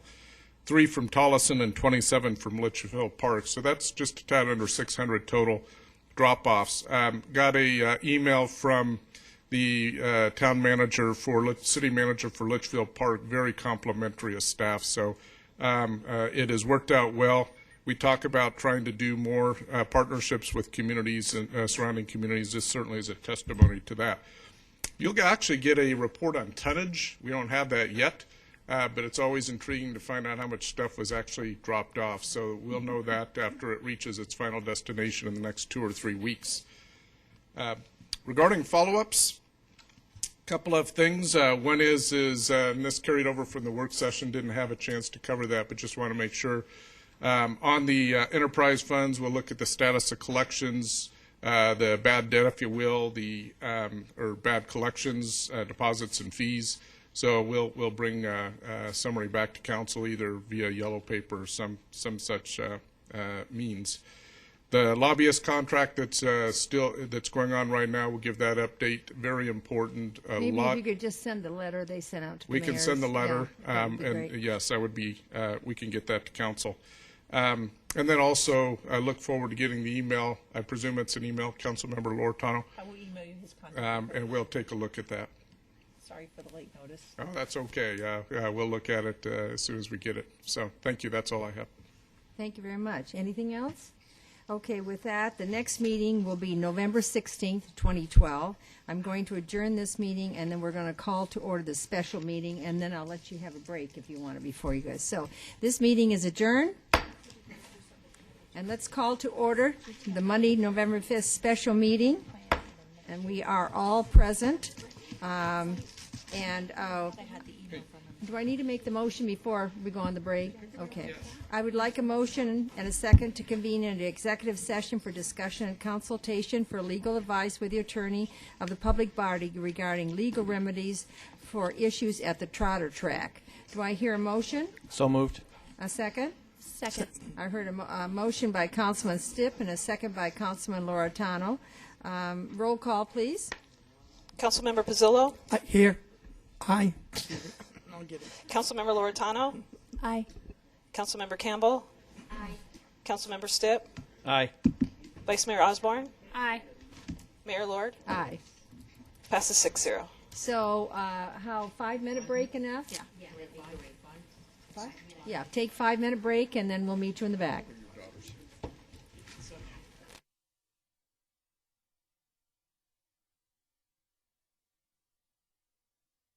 3 from Tolleson, and 27 from Litchfield Park. So that's just a tad under 600 total drop-offs. Got a email from the town manager city manager for Litchfield Park, very complimentary of staff. So it has worked out well. We talk about trying to do more partnerships with communities and surrounding communities. This certainly is a testimony to that. You'll actually get a report on tonnage. We don't have that yet, but it's always intriguing to find out how much stuff was actually dropped off. So we'll know that after it reaches its final destination in the next 2 or 3 weeks. Regarding follow-ups, a couple of things. One is and this carried over from the work session, didn't have a chance to cover that, but just want to make sure. On the enterprise funds, we'll look at the status of collections, the bad debt, if you will, or bad collections, deposits, and fees. So we'll bring a summary back to council either via yellow paper or some such means. The lobbyist contract that's going on right now, we'll give that update. Very important. Maybe if you could just send the letter they sent out to the We can send the letter, yeah, and great. yes, that would be. We can get that to council. And then also, I look forward to getting the email. I presume it's an email, Councilmember Loretano. I will email you his contact. And we'll take a look at that. Sorry for the late notice. Oh, that's okay. We'll look at it as soon as we get it. So thank you. That's all I have. Thank you very much. Anything else? Okay, with that, the next meeting will be November 16th, 2012. I'm going to adjourn this meeting, and then we're going to call to order the special meeting, and then I'll let you have a break if you want to before you go. So this meeting is adjourned. And let's call to order the Monday, November 5th special meeting. And we are all present. Do I need to make the motion before we go on the break? Okay. I would like a motion and a second to convene an executive session for discussion and consultation for legal advice with the attorney of the public body regarding legal remedies for issues at the trotter track. Do I hear a motion? So moved. A second? Second. I heard a motion by Councilman Stipp and a second by Councilman Loretano. Roll call, please. Councilmember Pizzillo? Here. Aye. Councilmember Loretano? Aye. Councilmember Campbell? Aye. Councilmember Stipp? Aye. Vice Mayor Osborne? Aye. Mayor Lord? Aye. Passes 6-0. So, how, 5-minute break enough? Yeah. Yeah, take 5-minute break, and then we'll meet you in the back.